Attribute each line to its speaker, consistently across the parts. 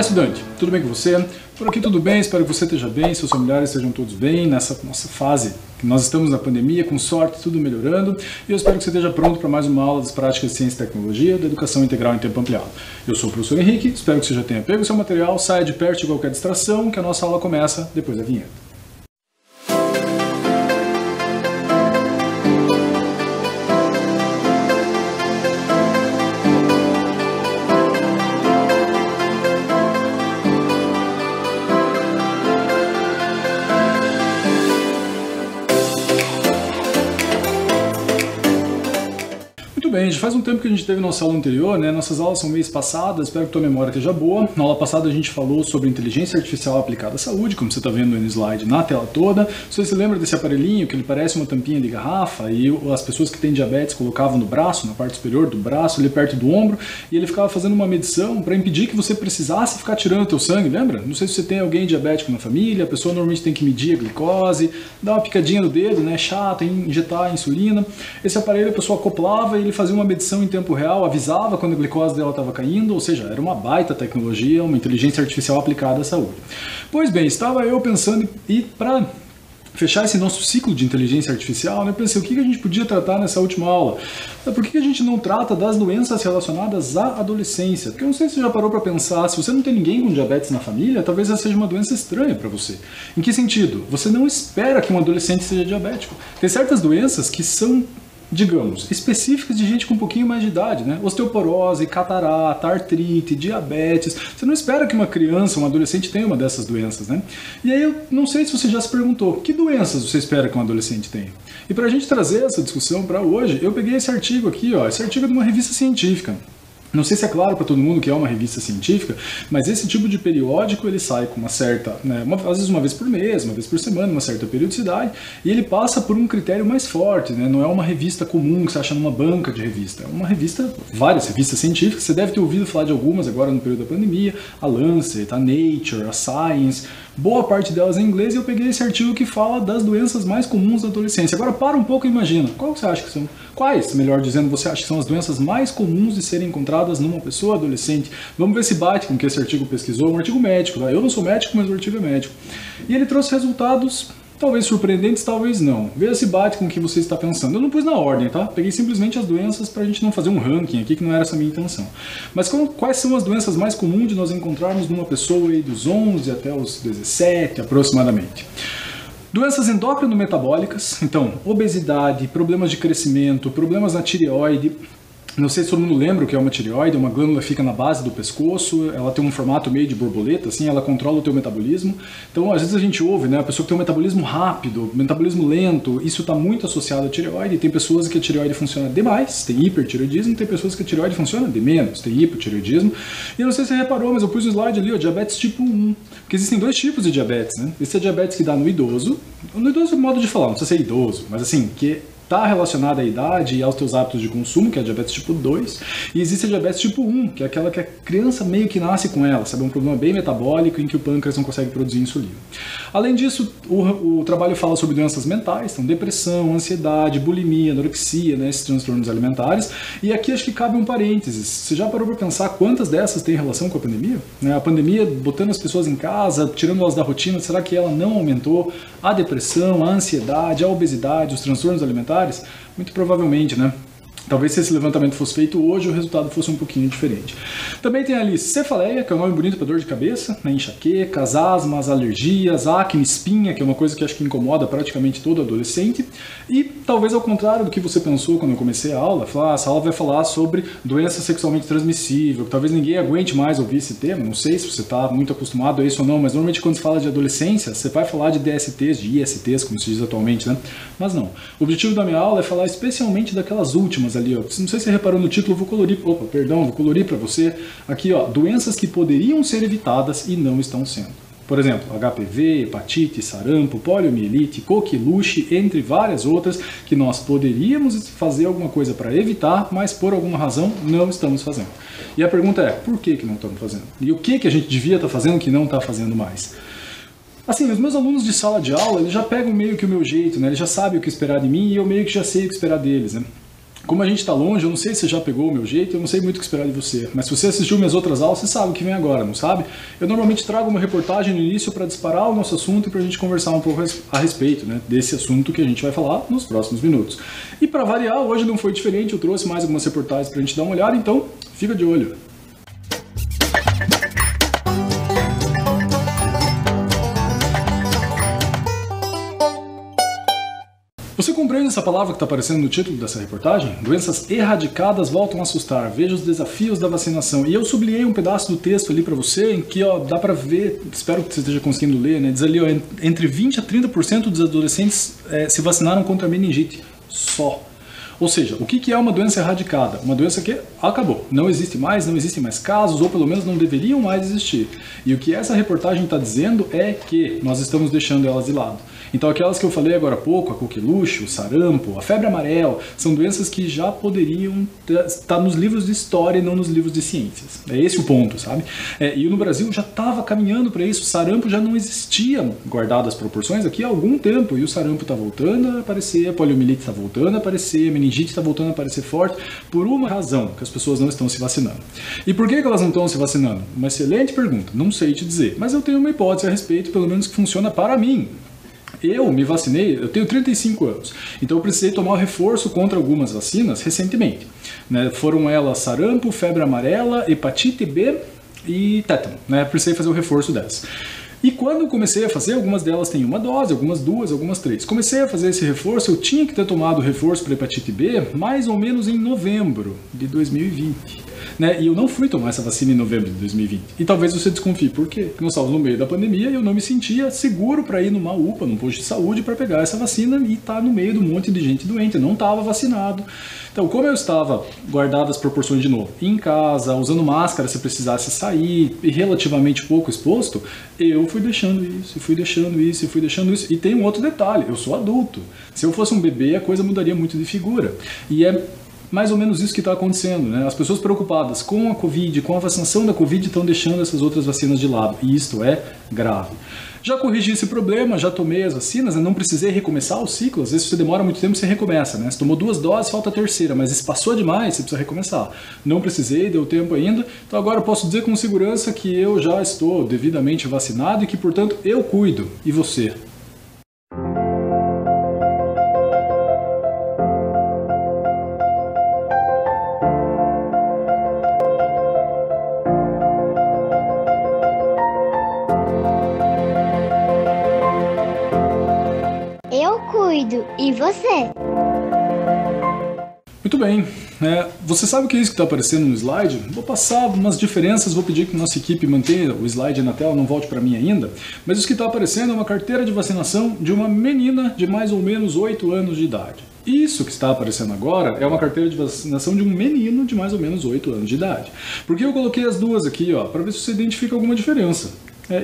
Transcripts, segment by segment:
Speaker 1: estudante, tudo bem com você? Por aqui tudo bem, espero que você esteja bem, seus familiares estejam todos bem nessa nossa fase que nós estamos na pandemia, com sorte, tudo melhorando, e eu espero que você esteja pronto para mais uma aula das práticas de ciência e tecnologia da educação integral em tempo ampliado. Eu sou o professor Henrique, espero que você já tenha pego o seu material, saia de perto de qualquer distração, que a nossa aula começa depois da vinheta. Bem, já faz um tempo que a gente teve nossa aula anterior, né? Nossas aulas são meio espaçadas, espero que tua memória esteja boa. Na aula passada a gente falou sobre inteligência artificial aplicada à saúde, como você está vendo no slide na tela toda. Você se lembra desse aparelhinho que ele parece uma tampinha de garrafa e as pessoas que têm diabetes colocavam no braço, na parte superior do braço, ali perto do ombro, e ele ficava fazendo uma medição para impedir que você precisasse ficar tirando o teu sangue, lembra? Não sei se você tem alguém diabético na família, a pessoa normalmente tem que medir a glicose, dar uma picadinha no dedo, né? Chata, injetar a insulina. Esse aparelho a pessoa acoplava e ele fazia uma medição em tempo real, avisava quando a glicose dela estava caindo, ou seja, era uma baita tecnologia, uma inteligência artificial aplicada à saúde. Pois bem, estava eu pensando e para fechar esse nosso ciclo de inteligência artificial, né, eu pensei o que a gente podia tratar nessa última aula. Por que a gente não trata das doenças relacionadas à adolescência? Porque eu não sei se você já parou para pensar, se você não tem ninguém com diabetes na família, talvez essa seja uma doença estranha para você. Em que sentido? Você não espera que um adolescente seja diabético. Tem certas doenças que são, digamos, específicas de gente com um pouquinho mais de idade, né? Osteoporose, catarata, artrite, diabetes. Você não espera que uma criança, um adolescente tenha uma dessas doenças, né? E aí eu não sei se você já se perguntou, que doenças você espera que um adolescente tenha? E para a gente trazer essa discussão para hoje, eu peguei esse artigo aqui, ó, esse artigo é de uma revista científica. Não sei se é claro para todo mundo que é uma revista científica, mas esse tipo de periódico ele sai com uma certa, né, às vezes uma vez por mês, uma vez por semana, uma certa periodicidade, e ele passa por um critério mais forte, né? Não é uma revista comum que você acha numa banca de revista, é uma revista, várias revistas científicas, você deve ter ouvido falar de algumas agora no período da pandemia, a Lancet, a Nature, a Science, boa parte delas em inglês, e eu peguei esse artigo que fala das doenças mais comuns da adolescência. Agora para um pouco e imagina, qual você acha que são, quais, melhor dizendo, você acha que são as doenças mais comuns de serem encontradas numa pessoa adolescente? Vamos ver se bate com o que esse artigo pesquisou, um artigo médico, tá? Eu não sou médico, mas o artigo é médico. E ele trouxe resultados talvez surpreendentes, talvez não. Veja se bate com o que você está pensando. Eu não pus na ordem, tá? Peguei simplesmente as doenças para a gente não fazer um ranking aqui, que não era essa a minha intenção. Mas quais são as doenças mais comuns de nós encontrarmos numa pessoa aí dos 11 até os 17 aproximadamente? Doenças endócrino-metabólicas, então obesidade, problemas de crescimento, problemas na tireoide. Não sei se todo mundo lembra o que é uma tireoide, uma glândula que fica na base do pescoço, ela tem um formato meio de borboleta, assim, ela controla o teu metabolismo. Então, às vezes a gente ouve, né, a pessoa que tem um metabolismo rápido, metabolismo lento, isso está muito associado à tireoide. Tem pessoas que a tireoide funciona demais, tem hipertireoidismo, tem pessoas que a tireoide funciona de menos, tem hipotireoidismo. E eu não sei se você reparou, mas eu pus o slide ali, ó, diabetes tipo 1, porque existem dois tipos de diabetes, né? Esse é diabetes que dá no idoso é modo de falar, não precisa ser idoso, mas assim, que está relacionada à idade e aos teus hábitos de consumo, que é a diabetes tipo 2, e existe a diabetes tipo 1, que é aquela que a criança meio que nasce com ela, sabe? É um problema bem metabólico em que o pâncreas não consegue produzir insulina. Além disso, o trabalho fala sobre doenças mentais, então depressão, ansiedade, bulimia, anorexia, né, esses transtornos alimentares, e aqui acho que cabe um parênteses. Você já parou para pensar quantas dessas têm relação com a pandemia? Né? A pandemia botando as pessoas em casa, tirando elas da rotina, será que ela não aumentou a depressão, a ansiedade, a obesidade, os transtornos alimentares? Muito provavelmente, né? Talvez se esse levantamento fosse feito hoje, o resultado fosse um pouquinho diferente. Também tem ali cefaleia, que é um nome bonito para dor de cabeça, né? Enxaquecas, asmas, alergias, acne, espinha, que é uma coisa que acho que incomoda praticamente todo adolescente. E talvez ao contrário do que você pensou quando eu comecei a aula, essa aula vai falar sobre doença sexualmente transmissível, que talvez ninguém aguente mais ouvir esse tema, não sei se você está muito acostumado a isso ou não, mas normalmente quando se fala de adolescência, você vai falar de DSTs, de ISTs, como se diz atualmente, né? Mas não. O objetivo da minha aula é falar especialmente daquelas últimas ali, ó. Não sei se você reparou no título, vou colorir para você aqui, ó, doenças que poderiam ser evitadas e não estão sendo. Por exemplo, HPV, hepatite, sarampo, poliomielite, coqueluche, entre várias outras que nós poderíamos fazer alguma coisa para evitar, mas por alguma razão não estamos fazendo. E a pergunta é, por que não estamos fazendo? E o que a gente devia estar fazendo que não está fazendo mais? Assim, os meus alunos de sala de aula, eles já pegam meio que o meu jeito, né? Eles já sabem o que esperar de mim e eu meio que já sei o que esperar deles, né? Como a gente está longe, eu não sei se você já pegou o meu jeito, eu não sei muito o que esperar de você. Mas se você assistiu minhas outras aulas, você sabe o que vem agora, não sabe? Eu normalmente trago uma reportagem no início para disparar o nosso assunto e para a gente conversar um pouco a respeito, né, desse assunto que a gente vai falar nos próximos minutos. E para variar, hoje não foi diferente, eu trouxe mais algumas reportagens para a gente dar uma olhada, então fica de olho. Você compreende essa palavra que está aparecendo no título dessa reportagem? Doenças erradicadas voltam a assustar. Veja os desafios da vacinação. E eu sublinhei um pedaço do texto ali para você, em que dá para ver, espero que você esteja conseguindo ler, né? Diz ali, entre 20% a 30% dos adolescentes se vacinaram contra a meningite. Só. Ou seja, o que é uma doença erradicada? Uma doença que acabou, não existe mais, não existem mais casos, ou pelo menos não deveriam mais existir. E o que essa reportagem está dizendo é que nós estamos deixando elas de lado. Então aquelas que eu falei agora há pouco, a coqueluche, o sarampo, a febre amarela, são doenças que já poderiam estar nos livros de história e não nos livros de ciências. É esse o ponto, sabe? E no Brasil já estava caminhando para isso, o sarampo já não existia, guardado as proporções, aqui há algum tempo, e o sarampo está voltando a aparecer, a poliomielite está voltando a aparecer, a meningite está voltando a aparecer forte, por uma razão, que as pessoas não estão se vacinando. E por que elas não estão se vacinando? Uma excelente pergunta, não sei te dizer, mas eu tenho uma hipótese a respeito, pelo menos que funciona para mim. Eu me vacinei, eu tenho 35 anos, então eu precisei tomar o reforço contra algumas vacinas recentemente. Né? Foram elas sarampo, febre amarela, hepatite B e tétano. Né? Precisei fazer o reforço dessas. E quando eu comecei a fazer, algumas delas têm uma dose, algumas duas, algumas três. Comecei a fazer esse reforço, eu tinha que ter tomado o reforço para hepatite B mais ou menos em novembro de 2020. Né? E eu não fui tomar essa vacina em novembro de 2020. E talvez você desconfie, por quê? Porque nós estávamos no meio da pandemia e eu não me sentia seguro para ir numa UPA, num posto de saúde, para pegar essa vacina e estar no meio de um monte de gente doente. Eu não estava vacinado. Então, como eu estava, guardado as proporções de novo, em casa, usando máscara se precisasse sair, e relativamente pouco exposto, eu fui deixando isso, fui deixando isso, fui deixando isso. E tem um outro detalhe, eu sou adulto. Se eu fosse um bebê, a coisa mudaria muito de figura. E é mais ou menos isso que está acontecendo, né? As pessoas preocupadas com a Covid, com a vacinação da Covid, estão deixando essas outras vacinas de lado. E isto é grave. Já corrigi esse problema, já tomei as vacinas, né? Não precisei recomeçar o ciclo. Às vezes você demora muito tempo, você recomeça, né? Você tomou 2 doses, falta a terceira, mas se passou demais, você precisa recomeçar. Não precisei, deu tempo ainda. Então agora eu posso dizer com segurança que eu já estou devidamente vacinado e que, portanto, eu cuido. E você?
Speaker 2: Eu cuido. E você?
Speaker 1: Muito bem. Você sabe o que é isso que está aparecendo no slide? Vou passar umas diferenças, vou pedir que a nossa equipe mantenha o slide na tela, não volte para mim ainda. Mas isso que está aparecendo é uma carteira de vacinação de uma menina de mais ou menos 8 anos de idade. Isso que está aparecendo agora é uma carteira de vacinação de um menino de mais ou menos 8 anos de idade. Por que eu coloquei as duas aqui, para ver se você identifica alguma diferença?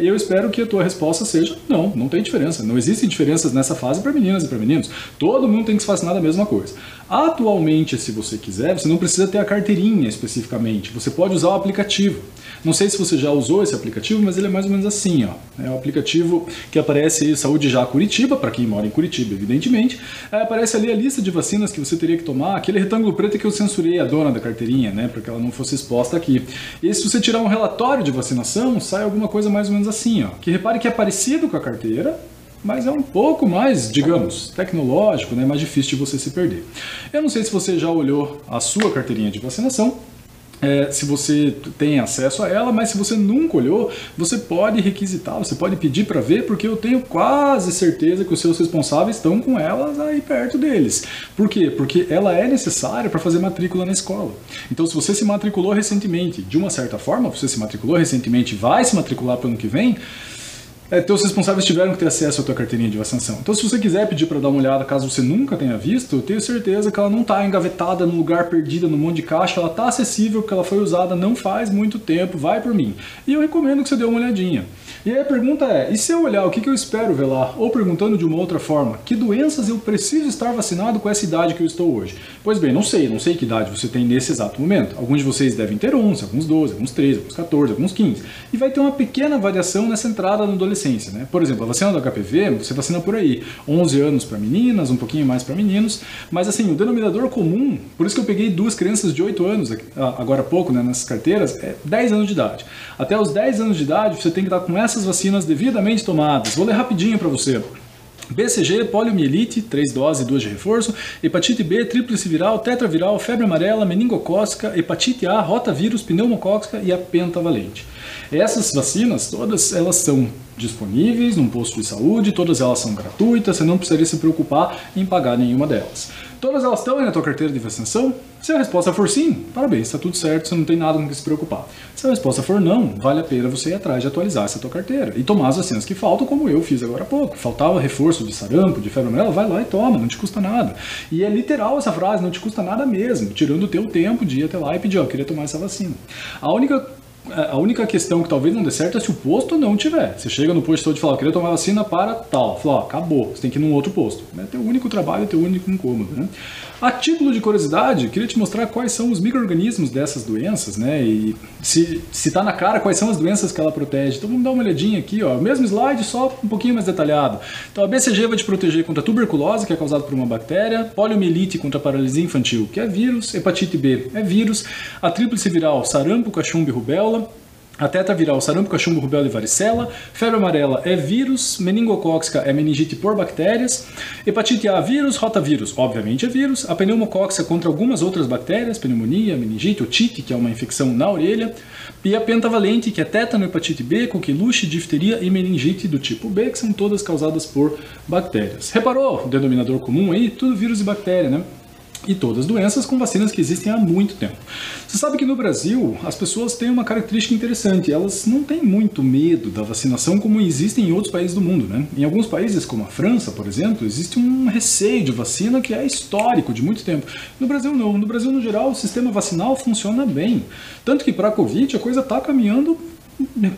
Speaker 1: Eu espero que a tua resposta seja não tem diferença. Não existem diferenças nessa fase para meninas e para meninos. Todo mundo tem que se vacinar da mesma coisa. Atualmente, se você quiser, você não precisa ter a carteirinha especificamente. Você pode usar o aplicativo. Não sei se você já usou esse aplicativo, mas ele é mais ou menos assim. É um aplicativo que aparece aí, Saúde Já Curitiba, para quem mora em Curitiba, evidentemente. Aparece ali a lista de vacinas que você teria que tomar, aquele retângulo preto que eu censurei a dona da carteirinha, né, para que ela não fosse exposta aqui. E se você tirar um relatório de vacinação, sai alguma coisa mais ou menos assim, que repare que é parecido com a carteira, mas é um pouco mais, digamos, tecnológico, né, mais difícil de você se perder. Eu não sei se você já olhou a sua carteirinha de vacinação, se você tem acesso a ela, mas se você nunca olhou, você pode requisitar, você pode pedir para ver, porque eu tenho quase certeza que os seus responsáveis estão com elas aí perto deles. Por quê? Porque ela é necessária para fazer matrícula na escola. Então, se você se matriculou recentemente, de uma certa forma, você se matriculou recentemente, vai se matricular para o ano que vem, teus responsáveis tiveram que ter acesso à tua carteirinha de vacinação. Então, se você quiser pedir para dar uma olhada, caso você nunca tenha visto, eu tenho certeza que ela não está engavetada num lugar perdida, num monte de caixa, ela está acessível, porque ela foi usada não faz muito tempo, vai por mim. E eu recomendo que você dê uma olhadinha. E aí a pergunta é, e se eu olhar, o que eu espero ver lá? Ou perguntando de uma outra forma, que doenças eu preciso estar vacinado com essa idade que eu estou hoje? Pois bem, não sei que idade você tem nesse exato momento. Alguns de vocês devem ter 11, alguns 12, alguns 13, alguns 14, alguns 15. E vai ter uma pequena variação nessa entrada na adolescência. adolescência, né? Por exemplo, a vacina do HPV, você vacina por aí, 11 anos para meninas, um pouquinho mais para meninos, mas assim, o denominador comum, por isso que eu peguei 2 crianças de 8 anos, agora há pouco, né, nessas carteiras, é 10 anos de idade. Até os 10 anos de idade, você tem que estar com essas vacinas devidamente tomadas. Vou ler rapidinho para você. BCG, poliomielite, 3 doses e 2 de reforço, hepatite B, tríplice viral, tetraviral, febre amarela, meningocócica, hepatite A, rotavírus, pneumocócica e a pentavalente. Essas vacinas, todas elas são disponíveis num posto de saúde, todas elas são gratuitas, você não precisaria se preocupar em pagar nenhuma delas. Todas elas estão aí na tua carteira de vacinação? Se a resposta for sim, parabéns, está tudo certo, você não tem nada com que se preocupar. Se a resposta for não, vale a pena você ir atrás de atualizar essa tua carteira e tomar as vacinas que faltam, como eu fiz agora há pouco. Faltava reforço de sarampo, de febre amarela, vai lá e toma, não te custa nada. E é literal essa frase, não te custa nada mesmo, tirando o teu tempo de ir até lá e pedir, eu queria tomar essa vacina. A única questão que talvez não dê certo é se o posto não tiver. Você chega no posto e fala, eu queria tomar vacina para tal. Fala, acabou, você tem que ir num outro posto. É teu único trabalho, teu único incômodo, né? A título de curiosidade, queria te mostrar quais são os micro-organismos dessas doenças, né? E se tá na cara quais são as doenças que ela protege. Então vamos dar uma olhadinha aqui, ó. O mesmo slide, só um pouquinho mais detalhado. Então a BCG vai te proteger contra a tuberculose, que é causada por uma bactéria, poliomielite contra a paralisia infantil, que é vírus, hepatite B é vírus, a tríplice viral, sarampo, cachumba e rubéola, a tetraviral, sarampo, cachumba, rubéola e varicela, febre amarela é vírus, meningocócica é meningite por bactérias, hepatite A vírus, rotavírus, obviamente é vírus, a pneumocócica contra algumas outras bactérias, pneumonia, meningite, otite, que é uma infecção na orelha, e a pentavalente, que é tétano, hepatite B, coqueluche, difteria e meningite do tipo B, que são todas causadas por bactérias. Reparou o denominador comum aí? Tudo vírus e bactéria, né? E todas doenças com vacinas que existem há muito tempo. Você sabe que no Brasil as pessoas têm uma característica interessante, elas não têm muito medo da vacinação como existem em outros países do mundo, né? Em alguns países, como a França, por exemplo, existe um receio de vacina que é histórico, de muito tempo. No Brasil não, no Brasil no geral o sistema vacinal funciona bem, tanto que para a Covid a coisa está caminhando,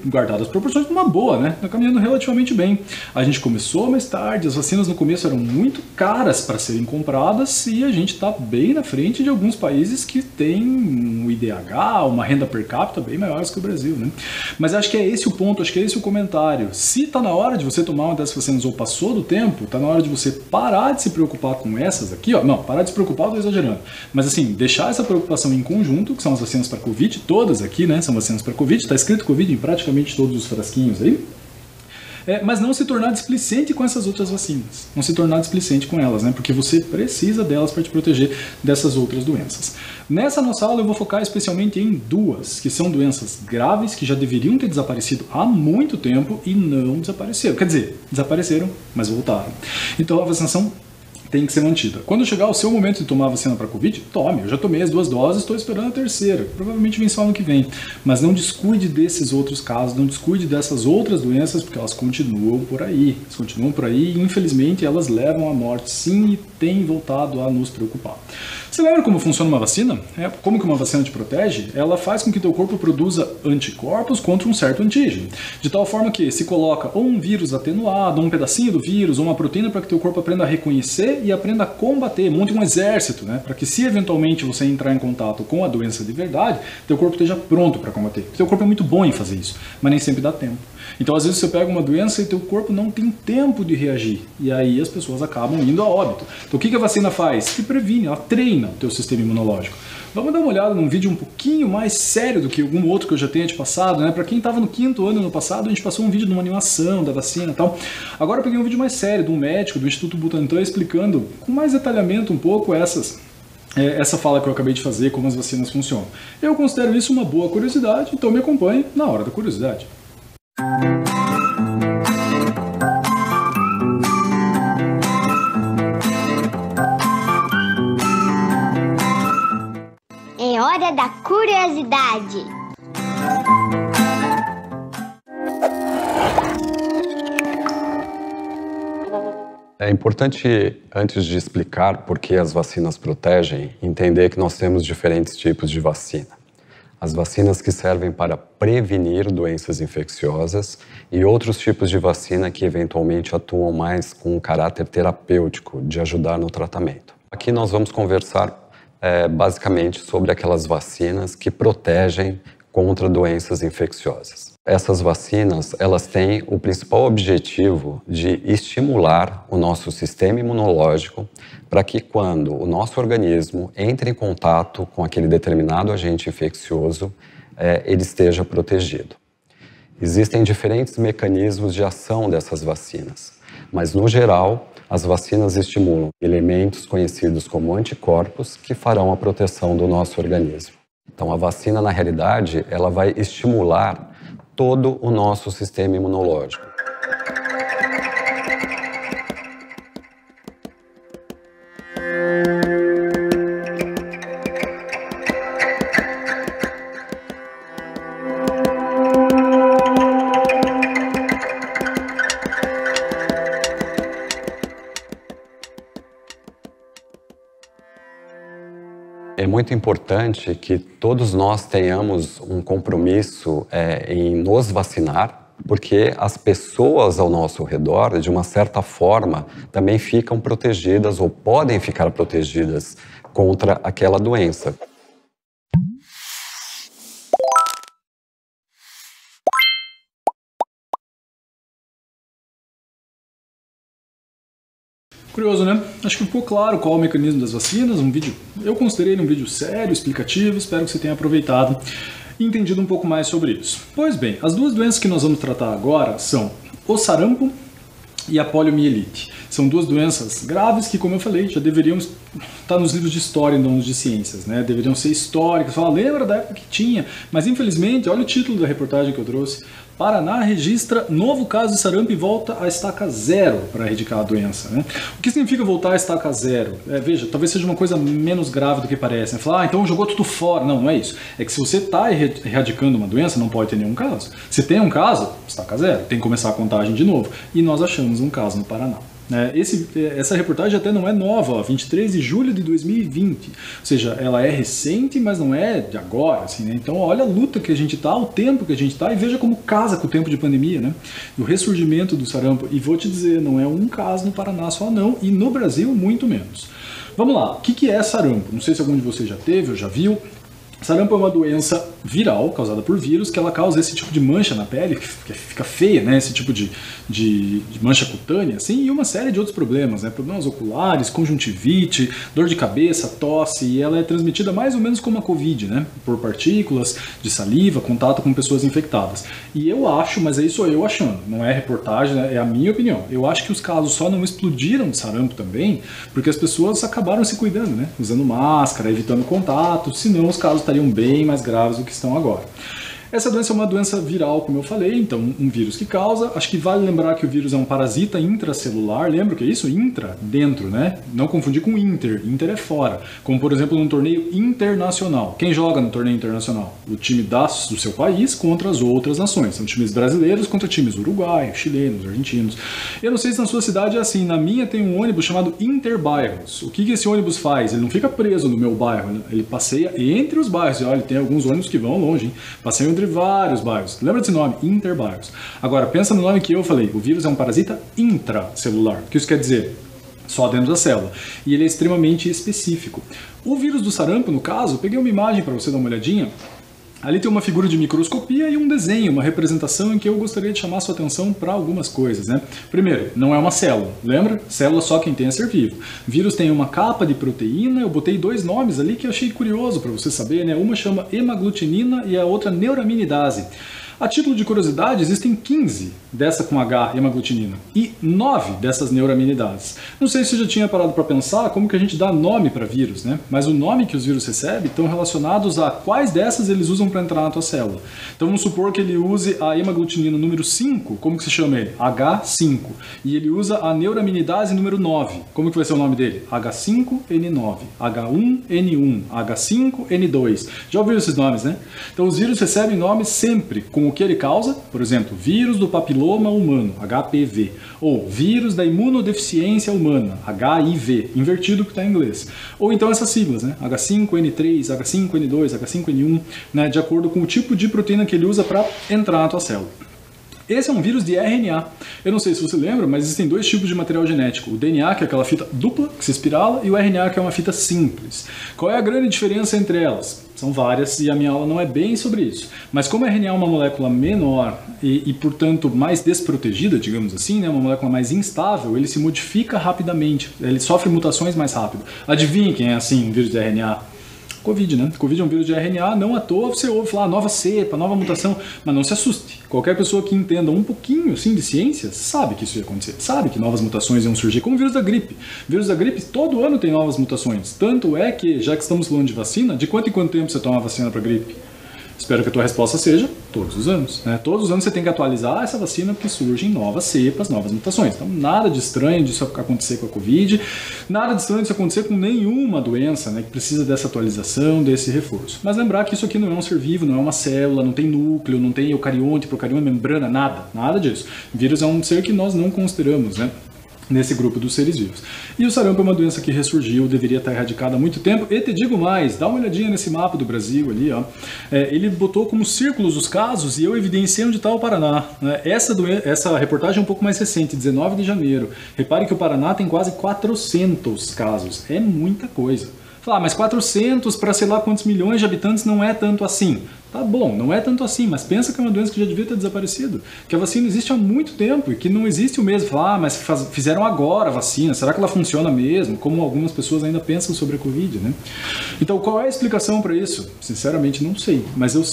Speaker 1: guardadas as proporções, uma boa, né? Está caminhando relativamente bem. A gente começou mais tarde, as vacinas no começo eram muito caras para serem compradas e a gente está bem na frente de alguns países que têm um IDH, uma renda per capita bem maiores que o Brasil, né? Mas acho que é esse o ponto, acho que é esse o comentário. Se está na hora de você tomar uma dessas vacinas ou passou do tempo, está na hora de você parar de se preocupar com essas aqui, ó. Não, parar de se preocupar, eu estou exagerando. Mas assim, deixar essa preocupação em conjunto, que são as vacinas para Covid, todas aqui, né? São vacinas para Covid, está escrito Covid em praticamente todos os frasquinhos aí, mas não se tornar displicente com essas outras vacinas, não se tornar displicente com elas, né? Porque você precisa delas para te proteger dessas outras doenças. Nessa nossa aula eu vou focar especialmente em 2, que são doenças graves que já deveriam ter desaparecido há muito tempo e não desapareceram. Quer dizer, desapareceram, mas voltaram. Então a vacinação tem que ser mantida. Quando chegar o seu momento de tomar a vacina para Covid, tome. Eu já tomei as 2 doses, estou esperando a terceira. Provavelmente vem só ano que vem. Mas não descuide desses outros casos, não descuide dessas outras doenças, porque elas continuam por aí. Elas continuam por aí e, infelizmente, elas levam à morte, sim, e têm voltado a nos preocupar. Você lembra como funciona uma vacina? Como que uma vacina te protege? Ela faz com que teu corpo produza anticorpos contra um certo antígeno. De tal forma que se coloca ou um vírus atenuado, ou um pedacinho do vírus, ou uma proteína para que teu corpo aprenda a reconhecer e aprenda a combater, monte um exército, né? Para que se eventualmente você entrar em contato com a doença de verdade, teu corpo esteja pronto para combater. Teu corpo é muito bom em fazer isso, mas nem sempre dá tempo. Então às vezes você pega uma doença e teu corpo não tem tempo de reagir, e aí as pessoas acabam indo a óbito. Então o que a vacina faz? Te previne, ela treina o teu sistema imunológico. Vamos dar uma olhada num vídeo um pouquinho mais sério do que algum outro que eu já tenha te passado, né? Para quem estava no 5º ano no passado, a gente passou um vídeo de uma animação da vacina e tal. Agora eu peguei um vídeo mais sério de um médico do Instituto Butantan explicando com mais detalhamento um pouco essa fala que eu acabei de fazer, como as vacinas funcionam. Eu considero isso uma boa curiosidade, então me acompanhe na hora da curiosidade.
Speaker 2: É hora da curiosidade.
Speaker 3: É importante, antes de explicar por que as vacinas protegem, entender que nós temos diferentes tipos de vacina. As vacinas que servem para prevenir doenças infecciosas e outros tipos de vacina que eventualmente atuam mais com um caráter terapêutico, de ajudar no tratamento. Aqui nós vamos conversar basicamente sobre aquelas vacinas que protegem contra doenças infecciosas. Essas vacinas, elas têm o principal objetivo de estimular o nosso sistema imunológico para que quando o nosso organismo entre em contato com aquele determinado agente infeccioso, ele esteja protegido. Existem diferentes mecanismos de ação dessas vacinas, mas no geral, as vacinas estimulam elementos conhecidos como anticorpos que farão a proteção do nosso organismo. Então, a vacina, na realidade, ela vai estimular todo o nosso sistema imunológico. É muito importante que todos nós tenhamos um compromisso em nos vacinar, porque as pessoas ao nosso redor, de uma certa forma, também ficam protegidas ou podem ficar protegidas contra aquela doença.
Speaker 1: Curioso, né? Acho que ficou claro qual é o mecanismo das vacinas, eu considerei um vídeo sério, explicativo, espero que você tenha aproveitado e entendido um pouco mais sobre isso. Pois bem, as duas doenças que nós vamos tratar agora são o sarampo e a poliomielite. São duas doenças graves que, como eu falei, já deveriam estar nos livros de história e não nos de ciências, né? Deveriam ser históricas. Fala, lembra da época que tinha? Mas infelizmente, olha o título da reportagem que eu trouxe. Paraná registra novo caso de sarampo e volta à estaca zero para erradicar a doença, né? O que significa voltar à estaca zero? Veja, talvez seja uma coisa menos grave do que parece, né? Falar, então jogou tudo fora. Não, não é isso. É que se você está erradicando uma doença, não pode ter nenhum caso. Se tem um caso, estaca zero. Tem que começar a contagem de novo. E nós achamos um caso no Paraná. Essa reportagem até não é nova, ó, 23 de julho de 2020, ou seja, ela é recente, mas não é de agora, assim, né? Então olha a luta que a gente está, o tempo que a gente está, e veja como casa com o tempo de pandemia, né? E o ressurgimento do sarampo, e vou te dizer, não é um caso no Paraná só não, e no Brasil muito menos. Vamos lá, o que é sarampo? Não sei se algum de vocês já teve ou já viu. Sarampo é uma doença viral, causada por vírus, que ela causa esse tipo de mancha na pele, que fica feia, né? Esse tipo de mancha cutânea, assim, e uma série de outros problemas, né? Problemas oculares, conjuntivite, dor de cabeça, tosse, e ela é transmitida mais ou menos como a Covid, né? Por partículas de saliva, contato com pessoas infectadas. E eu acho, mas aí sou eu achando, não é reportagem, né? É a minha opinião. Eu acho que os casos só não explodiram de sarampo também, porque as pessoas acabaram se cuidando, né? Usando máscara, evitando contato, senão os casos estariam bem mais graves do que estão agora. Essa doença é uma doença viral, como eu falei, então um vírus que causa. Acho que vale lembrar que o vírus é um parasita intracelular. Lembra o que é isso? Intra, dentro, né? Não confundir com inter. Inter é fora. Como, por exemplo, num torneio internacional. Quem joga no torneio internacional? O time do seu país contra as outras nações. São times brasileiros contra times uruguaios, chilenos, argentinos. Eu não sei se na sua cidade é assim. Na minha tem um ônibus chamado Interbairros. O que esse ônibus faz? Ele não fica preso no meu bairro. Ele passeia entre os bairros. E olha, tem alguns ônibus que vão longe, hein? Passeiam entre vários bairros. Lembra desse nome? Interbairros. Agora, pensa no nome que eu falei. O vírus é um parasita intracelular. O que isso quer dizer? Só dentro da célula. E ele é extremamente específico. O vírus do sarampo, no caso, eu peguei uma imagem para você dar uma olhadinha. Ali tem uma figura de microscopia e um desenho, uma representação em que eu gostaria de chamar a sua atenção para algumas coisas, né? Primeiro, não é uma célula, lembra? Célula só quem tem é ser vivo. Vírus tem uma capa de proteína, eu botei dois nomes ali que eu achei curioso para você saber, né? Uma chama hemaglutinina e a outra neuraminidase. A título de curiosidade, existem 15 dessa com H, hemaglutinina, e 9 dessas neuraminidases. Não sei se você já tinha parado para pensar como que a gente dá nome para vírus, né? Mas o nome que os vírus recebem estão relacionados a quais dessas eles usam para entrar na tua célula. Então vamos supor que ele use a hemaglutinina número 5, como que se chama ele? H5. E ele usa a neuraminidase número 9. Como que vai ser o nome dele? H5N9, H1N1, H5N2. Já ouviram esses nomes, né? Então os vírus recebem nomes sempre com o que ele causa, por exemplo, vírus do papiloma humano, HPV, ou vírus da imunodeficiência humana, HIV, invertido que está em inglês. Ou então essas siglas, né? H5N3, H5N2, H5N1, né? De acordo com o tipo de proteína que ele usa para entrar na tua célula. Esse é um vírus de RNA. Eu não sei se você lembra, mas existem dois tipos de material genético. O DNA, que é aquela fita dupla, que se espirala, e o RNA, que é uma fita simples. Qual é a grande diferença entre elas? São várias e a minha aula não é bem sobre isso. Mas como a RNA é uma molécula menor e portanto, mais desprotegida, digamos assim, né, uma molécula mais instável, ele se modifica rapidamente, ele sofre mutações mais rápido. Adivinhe quem é assim, um vírus de RNA? Covid, né? Covid é um vírus de RNA, não à toa você ouve falar nova cepa, nova mutação, mas não se assuste. Qualquer pessoa que entenda um pouquinho assim de ciência sabe que isso ia acontecer, sabe que novas mutações iam surgir, como o vírus da gripe. O vírus da gripe todo ano tem novas mutações, tanto é que, já que estamos falando de vacina, de quanto em quanto tempo você toma a vacina para gripe? Espero que a tua resposta seja todos os anos, né? Todos os anos você tem que atualizar essa vacina porque surgem novas cepas, novas mutações. Então nada de estranho disso acontecer com a Covid, nada de estranho disso acontecer com nenhuma doença, né, que precisa dessa atualização, desse reforço. Mas lembrar que isso aqui não é um ser vivo, não é uma célula, não tem núcleo, não tem eucarionte, procariota, membrana, nada disso. O vírus é um ser que nós não consideramos, né, nesse grupo dos seres vivos. E o sarampo é uma doença que ressurgiu, deveria estar erradicada há muito tempo, e te digo mais, dá uma olhadinha nesse mapa do Brasil ali, ó. Ele botou como círculos os casos e eu evidenciei onde está o Paraná. Né? Essa reportagem é um pouco mais recente, 19 de janeiro. Repare que o Paraná tem quase 400 casos, é muita coisa. Mas 400 para sei lá quantos milhões de habitantes não é tanto assim. Tá bom, não é tanto assim, mas pensa que é uma doença que já devia ter desaparecido. Que a vacina existe há muito tempo e que não existe o mesmo. Mas fizeram agora a vacina, será que ela funciona mesmo? Como algumas pessoas ainda pensam sobre a Covid, né? Então, qual é a explicação para isso? Sinceramente, não sei, mas eu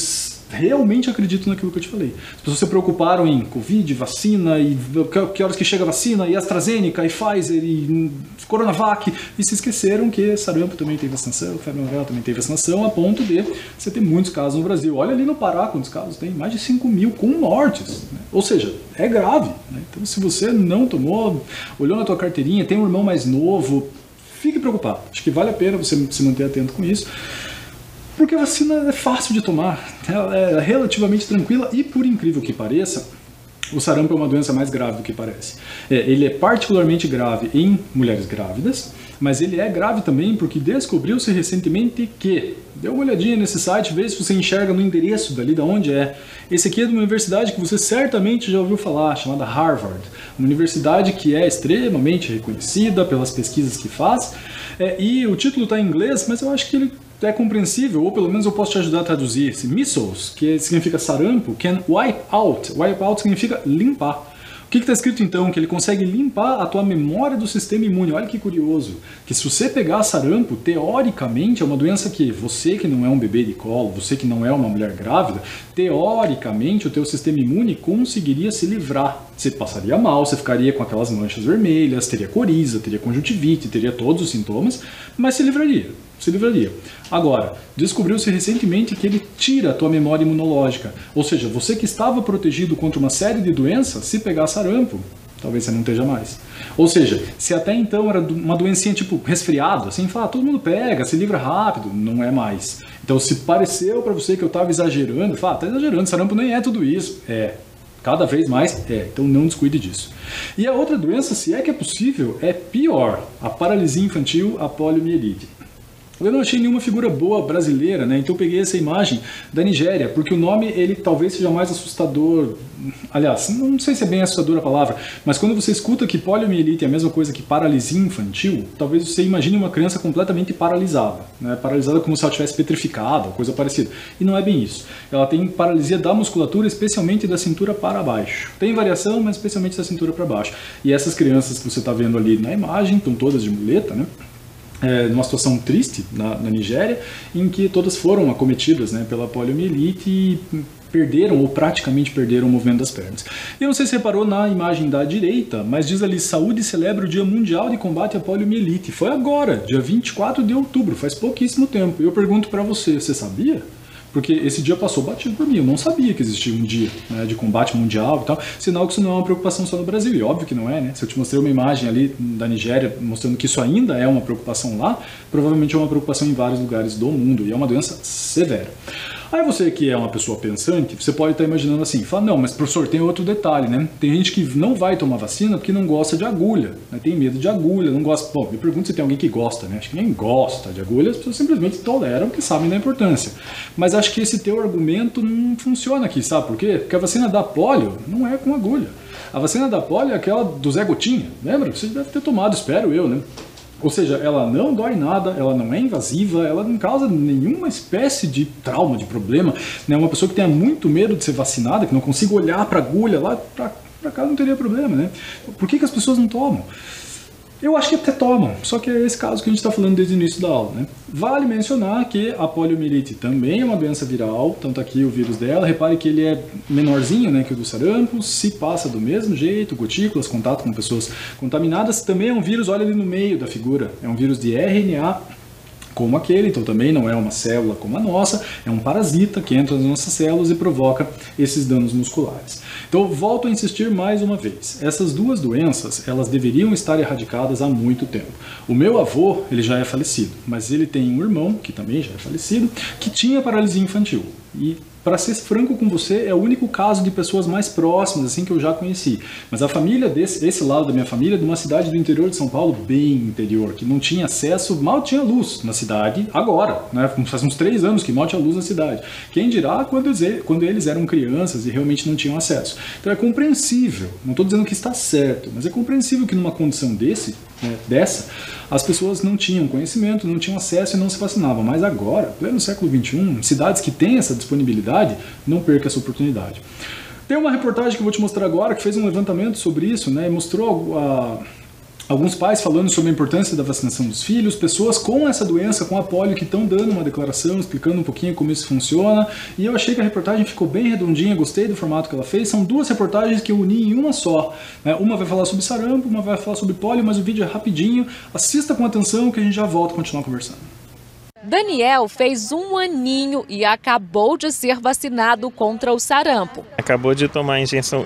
Speaker 1: realmente acredito naquilo que eu te falei. As pessoas se preocuparam em Covid, vacina, e que horas que chega a vacina, e AstraZeneca, e Pfizer, e Coronavac, e se esqueceram que sarampo também tem vacinação, febre amarela também tem vacinação, a ponto de você ter muitos casos no Brasil. Olha ali no Pará quantos casos tem, mais de 5 mil com mortes, né? Ou seja, é grave, né? Então se você não tomou, olhou na tua carteirinha, tem um irmão mais novo, fique preocupado. Acho que vale a pena você se manter atento com isso. Porque a vacina é fácil de tomar, ela é relativamente tranquila e, por incrível que pareça, o sarampo é uma doença mais grave do que parece. Ele é particularmente grave em mulheres grávidas, mas ele é grave também porque descobriu-se recentemente que, dê uma olhadinha nesse site, vê se você enxerga no endereço dali de onde é. Esse aqui é de uma universidade que você certamente já ouviu falar, chamada Harvard. Uma universidade que é extremamente reconhecida pelas pesquisas que faz, e o título está em inglês, mas eu acho que ele é compreensível, ou pelo menos eu posso te ajudar a traduzir. Esse measles, que significa sarampo, can wipe out. Wipe out significa limpar. O que está escrito então? Que ele consegue limpar a tua memória do sistema imune. Olha que curioso. Que se você pegar sarampo, teoricamente é uma doença que você que não é um bebê de colo, você que não é uma mulher grávida, teoricamente o teu sistema imune conseguiria se livrar. Você passaria mal, você ficaria com aquelas manchas vermelhas, teria coriza, teria conjuntivite, teria todos os sintomas, mas se livraria. Agora, descobriu-se recentemente que ele tira a tua memória imunológica. Ou seja, você que estava protegido contra uma série de doenças, se pegar sarampo, talvez você não esteja mais. Ou seja, se até então era uma doencinha tipo resfriado, assim, todo mundo pega, se livra rápido, não é mais. Então, se pareceu para você que eu estava exagerando, tá exagerando, sarampo nem é tudo isso. Cada vez mais então não descuide disso. E a outra doença, se é que é possível, é pior, a paralisia infantil, a poliomielite. Eu não achei nenhuma figura boa brasileira, né? Então eu peguei essa imagem da Nigéria, porque o nome ele talvez seja mais assustador. Aliás, não sei se é bem assustadora a palavra, mas quando você escuta que poliomielite é a mesma coisa que paralisia infantil, talvez você imagine uma criança completamente paralisada, né? Paralisada como se ela estivesse petrificada, coisa parecida. E não é bem isso. Ela tem paralisia da musculatura, especialmente da cintura para baixo. Tem variação, mas especialmente da cintura para baixo. E essas crianças que você está vendo ali na imagem, estão todas de muleta, né? Numa situação triste na Nigéria, em que todas foram acometidas, né, pela poliomielite e perderam ou praticamente perderam o movimento das pernas. Eu não sei se reparou na imagem da direita, mas diz ali: saúde celebra o Dia Mundial de Combate à Poliomielite. Foi agora, dia 24 de outubro, faz pouquíssimo tempo. Eu pergunto para você sabia? Porque esse dia passou batido por mim, eu não sabia que existia um dia, né, de combate mundial e tal, sinal que isso não é uma preocupação só no Brasil, e óbvio que não é, né? Se eu te mostrei uma imagem ali da Nigéria mostrando que isso ainda é uma preocupação lá, provavelmente é uma preocupação em vários lugares do mundo, e é uma doença severa. Aí você que é uma pessoa pensante, você pode estar imaginando assim, fala, não, mas professor, tem outro detalhe, né? Tem gente que não vai tomar vacina porque não gosta de agulha, né? Tem medo de agulha, não gosta. Bom, me pergunto se tem alguém que gosta, né? Acho que nem gosta de agulha, as pessoas simplesmente toleram porque sabem da importância. Mas acho que esse teu argumento não funciona aqui, sabe por quê? Porque a vacina da polio não é com agulha. A vacina da polio é aquela do Zé Gotinha, lembra? Você deve ter tomado, espero eu, né? Ou seja, ela não dói nada, ela não é invasiva, ela não causa nenhuma espécie de trauma, de problema. Né? Uma pessoa que tenha muito medo de ser vacinada, que não consiga olhar para a agulha lá para cá, não teria problema, né? Por que as pessoas não tomam? Eu acho que até tomam, só que é esse caso que a gente está falando desde o início da aula, né? Vale mencionar que a poliomielite também é uma doença viral, tanto aqui o vírus dela, repare que ele é menorzinho, né, que o do sarampo, se passa do mesmo jeito, gotículas, contato com pessoas contaminadas, também é um vírus, olha ali no meio da figura, é um vírus de RNA, como aquele, então também não é uma célula como a nossa, é um parasita que entra nas nossas células e provoca esses danos musculares. Então, volto a insistir mais uma vez, essas duas doenças, elas deveriam estar erradicadas há muito tempo. O meu avô, ele já é falecido, mas ele tem um irmão, que também já é falecido, que tinha paralisia infantil. E, para ser franco com você, é o único caso de pessoas mais próximas, assim, que eu já conheci. Mas a família esse lado da minha família, é de uma cidade do interior de São Paulo, bem interior, que não tinha acesso, mal tinha luz na cidade, agora, né? Faz uns 3 anos que mal tinha luz na cidade. Quem dirá quando eles eram crianças e realmente não tinham acesso. Então é compreensível, não estou dizendo que está certo, mas é compreensível que numa condição dessa, as pessoas não tinham conhecimento, não tinham acesso e não se vacinavam. Mas agora, pleno século XXI, cidades que têm essa disponibilidade, não perca essa oportunidade. Tem uma reportagem que eu vou te mostrar agora, que fez um levantamento sobre isso, né, e mostrou alguns pais falando sobre a importância da vacinação dos filhos, pessoas com essa doença, com a polio, que estão dando uma declaração, explicando um pouquinho como isso funciona, e eu achei que a reportagem ficou bem redondinha, gostei do formato que ela fez. São 2 reportagens que eu uni em uma só, né? Uma vai falar sobre sarampo, uma vai falar sobre polio, mas o vídeo é rapidinho, assista com atenção que a gente já volta a continuar conversando.
Speaker 4: Daniel fez 1 aninho e acabou de ser vacinado contra o sarampo.
Speaker 5: Acabou de tomar a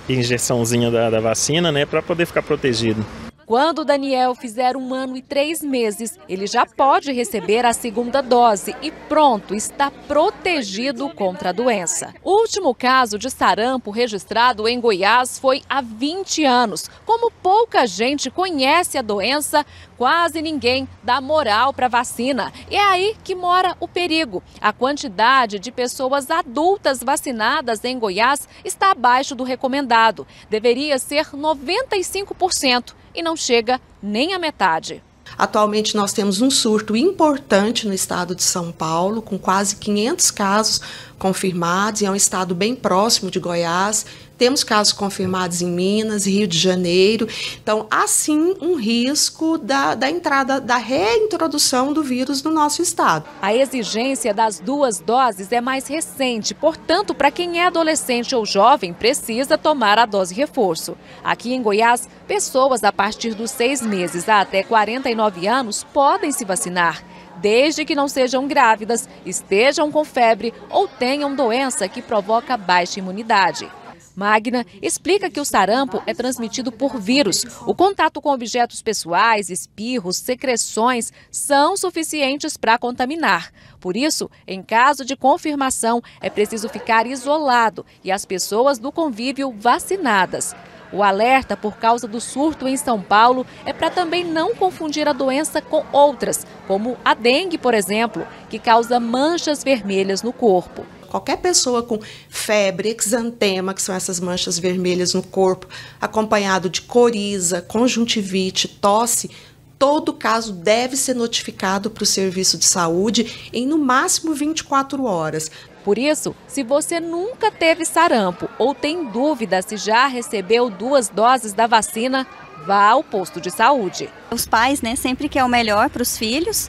Speaker 5: injeçãozinha da vacina, né, para poder ficar protegido.
Speaker 4: Quando Daniel fizer 1 ano e 3 meses, ele já pode receber a 2ª dose e pronto, está protegido contra a doença. O último caso de sarampo registrado em Goiás foi há 20 anos. Como pouca gente conhece a doença, quase ninguém dá moral para a vacina. E é aí que mora o perigo. A quantidade de pessoas adultas vacinadas em Goiás está abaixo do recomendado. Deveria ser 95%. E não chega nem à metade.
Speaker 6: Atualmente nós temos um surto importante no estado de São Paulo, com quase 500 casos confirmados, e é um estado bem próximo de Goiás. Temos casos confirmados em Minas, Rio de Janeiro. Então, há sim um risco da entrada, da reintrodução do vírus no nosso estado.
Speaker 4: A exigência das 2 doses é mais recente, portanto, para quem é adolescente ou jovem, precisa tomar a dose reforço. Aqui em Goiás, pessoas a partir dos 6 meses a até 49 anos podem se vacinar, desde que não sejam grávidas, estejam com febre ou tenham doença que provoca baixa imunidade. Magna explica que o sarampo é transmitido por vírus. O contato com objetos pessoais, espirros, secreções são suficientes para contaminar. Por isso, em caso de confirmação, é preciso ficar isolado e as pessoas do convívio vacinadas. O alerta por causa do surto em São Paulo é para também não confundir a doença com outras, como a dengue, por exemplo, que causa manchas vermelhas no corpo.
Speaker 6: Qualquer pessoa com febre, exantema, que são essas manchas vermelhas no corpo, acompanhado de coriza, conjuntivite, tosse, todo caso deve ser notificado para o serviço de saúde em no máximo 24 horas.
Speaker 4: Por isso, se você nunca teve sarampo ou tem dúvida se já recebeu 2 doses da vacina, vá ao posto de saúde.
Speaker 7: Os pais, sempre querem o melhor para os filhos.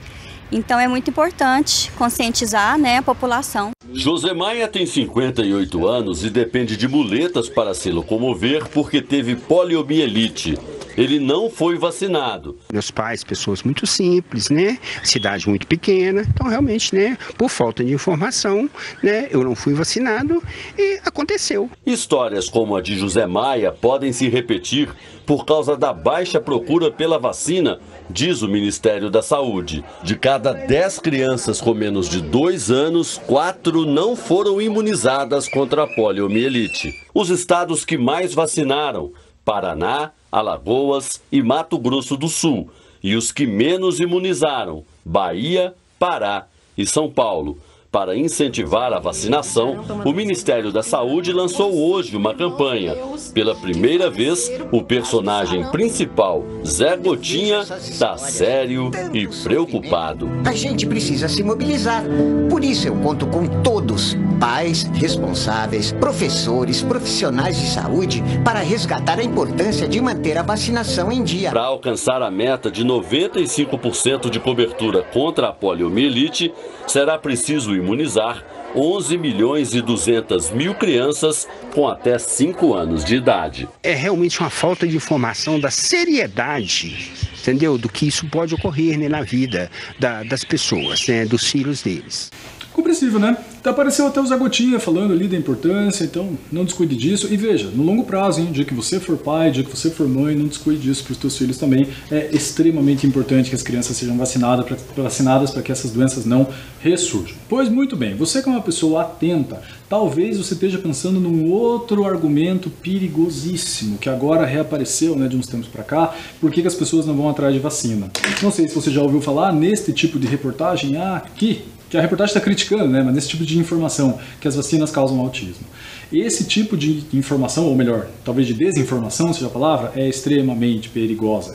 Speaker 7: Então é muito importante conscientizar, a população.
Speaker 8: Josemaia tem 58 anos e depende de muletas para se locomover porque teve poliomielite. ele não foi vacinado.
Speaker 9: Meus pais, pessoas muito simples, né? Cidade muito pequena, então realmente, né, por falta de informação, né, eu não fui vacinado e aconteceu.
Speaker 8: Histórias como a de José Maia podem se repetir por causa da baixa procura pela vacina, diz o Ministério da Saúde. De cada 10 crianças com menos de 2 anos, 4 não foram imunizadas contra a poliomielite. Os estados que mais vacinaram: Paraná, Alagoas e Mato Grosso do Sul. E os que menos imunizaram: Bahia, Pará e São Paulo. Para incentivar a vacinação, o Ministério da Saúde lançou hoje uma campanha. Pela primeira vez, o personagem principal, Zé Gotinha, está sério e preocupado.
Speaker 10: A gente precisa se mobilizar. Por isso eu conto com todos, pais, responsáveis, professores, profissionais de saúde, para resgatar a importância de manter a vacinação em dia.
Speaker 8: Para alcançar a meta de 95% de cobertura contra a poliomielite, será preciso imunizar 11.200.000 crianças com até 5 anos de idade.
Speaker 9: É realmente uma falta de informação da seriedade, entendeu? Do que isso pode ocorrer, né, na vida das pessoas, né, dos filhos deles.
Speaker 1: Compreensível, né? Apareceu até o Zé Gotinha falando ali da importância, então não descuide disso. E veja, no longo prazo, hein, dia que você for pai, dia que você for mãe, não descuide disso para os seus filhos também. É extremamente importante que as crianças sejam vacinadas para que essas doenças não ressurjam. Pois muito bem, você que é uma pessoa atenta, talvez você esteja pensando num outro argumento perigosíssimo que agora reapareceu, né, de uns tempos para cá. Por que as pessoas não vão atrás de vacina? Não sei se você já ouviu falar neste tipo de reportagem aqui, que a reportagem está criticando, né, mas nesse tipo de informação, que as vacinas causam autismo. Esse tipo de informação, ou melhor, talvez de desinformação, seja a palavra, é extremamente perigosa,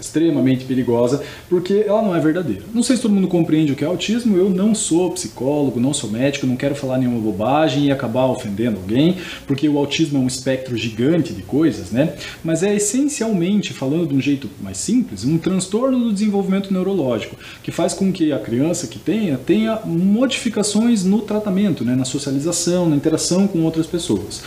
Speaker 1: porque ela não é verdadeira. Não sei se todo mundo compreende o que é autismo, eu não sou psicólogo, não sou médico, não quero falar nenhuma bobagem e acabar ofendendo alguém, porque o autismo é um espectro gigante de coisas, né, mas é essencialmente, falando de um jeito mais simples, um transtorno do desenvolvimento neurológico, que faz com que a criança que tenha modificações no tratamento, né, na socialização, na interação com outras pessoas.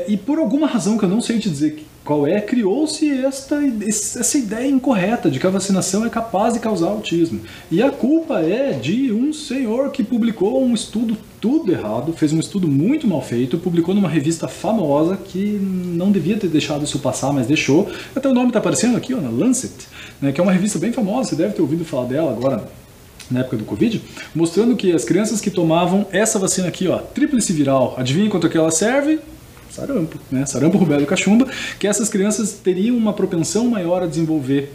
Speaker 1: E por alguma razão que eu não sei te dizer qual é, criou-se essa ideia incorreta de que a vacinação é capaz de causar autismo. E a culpa é de um senhor que publicou um estudo tudo errado, fez um estudo muito mal feito, publicou numa revista famosa que não devia ter deixado isso passar, mas deixou. Até o nome está aparecendo aqui, ó, na Lancet, né, que é uma revista bem famosa, você deve ter ouvido falar dela agora, na época do Covid, mostrando que as crianças que tomavam essa vacina aqui, ó, tríplice viral, adivinha contra que ela serve? Sarampo, né? Sarampo, rubéola e cachumba, que essas crianças teriam uma propensão maior a desenvolver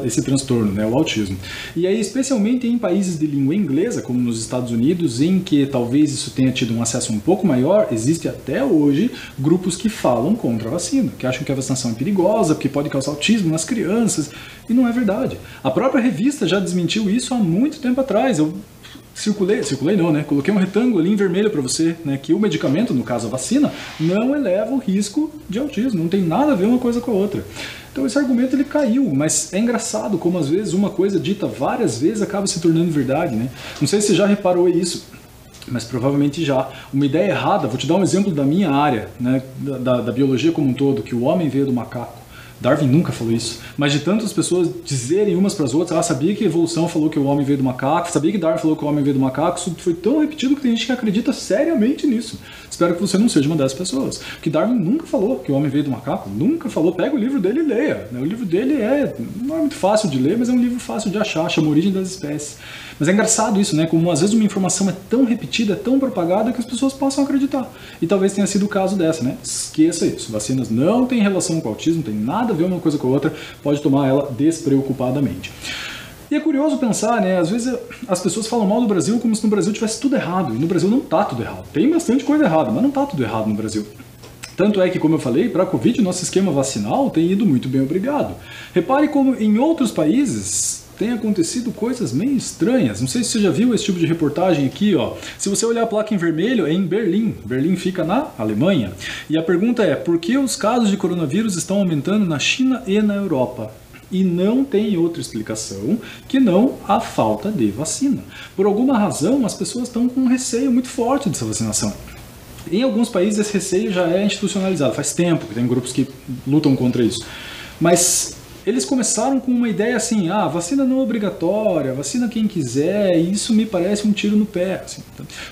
Speaker 1: esse transtorno, né, o autismo. E aí, especialmente em países de língua inglesa, como nos Estados Unidos, em que talvez isso tenha tido um acesso um pouco maior, existe até hoje grupos que falam contra a vacina, que acham que a vacinação é perigosa, porque pode causar autismo nas crianças, e não é verdade. A própria revista já desmentiu isso há muito tempo atrás. Eu circulei não, né? Coloquei um retângulo ali em vermelho para você, né? Que o medicamento, no caso a vacina, não eleva o risco de autismo, não tem nada a ver uma coisa com a outra. Então esse argumento ele caiu, mas é engraçado como às vezes uma coisa dita várias vezes acaba se tornando verdade, né? Não sei se você já reparou isso, mas provavelmente já. Uma ideia errada, vou te dar um exemplo da minha área, né? Da biologia como um todo, que o homem veio do macaco. Darwin nunca falou isso, mas de tantas pessoas dizerem umas para as outras, sabia que a evolução falou que o homem veio do macaco, sabia que Darwin falou que o homem veio do macaco, isso foi tão repetido que tem gente que acredita seriamente nisso. Espero que você não seja uma dessas pessoas, porque Darwin nunca falou que o homem veio do macaco, nunca falou. Pega o livro dele e leia, né? O livro dele não é muito fácil de ler, mas é um livro fácil de achar, chama Origem das Espécies. Mas é engraçado isso, né? Como às vezes uma informação é tão repetida, é tão propagada que as pessoas possam acreditar. E talvez tenha sido o caso dessa, né? Esqueça isso. Vacinas não têm relação com o autismo, não tem nada a ver uma coisa com a outra, pode tomar ela despreocupadamente. E é curioso pensar, né? Às vezes as pessoas falam mal do Brasil como se no Brasil tivesse tudo errado. E no Brasil não tá tudo errado. Tem bastante coisa errada, mas não tá tudo errado no Brasil. Tanto é que, como eu falei, para a Covid, nosso esquema vacinal tem ido muito bem, obrigado. Repare como em outros países tem acontecido coisas meio estranhas. Não sei se você já viu esse tipo de reportagem aqui, ó. Se você olhar a placa em vermelho, é em Berlim. Berlim fica na Alemanha. E a pergunta é, por que os casos de coronavírus estão aumentando na China e na Europa? E não tem outra explicação que não a falta de vacina. Por alguma razão, as pessoas estão com um receio muito forte dessa vacinação. Em alguns países esse receio já é institucionalizado. Faz tempo que tem grupos que lutam contra isso. Mas eles começaram com uma ideia assim, vacina não obrigatória, vacina quem quiser, e isso me parece um tiro no pé. Assim.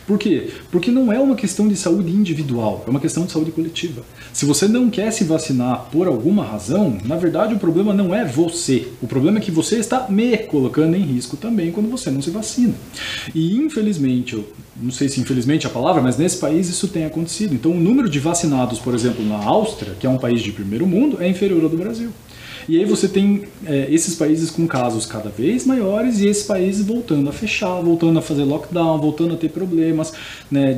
Speaker 1: Por quê? Porque não é uma questão de saúde individual, é uma questão de saúde coletiva. Se você não quer se vacinar por alguma razão, na verdade o problema não é você, o problema é que você está me colocando em risco também quando você não se vacina. E infelizmente, eu não sei se infelizmente é a palavra, mas nesse país isso tem acontecido. Então o número de vacinados, por exemplo, na Áustria, que é um país de primeiro mundo, é inferior ao do Brasil. E aí você tem esses países com casos cada vez maiores e esses países voltando a fechar, voltando a fazer lockdown, voltando a ter problemas, né,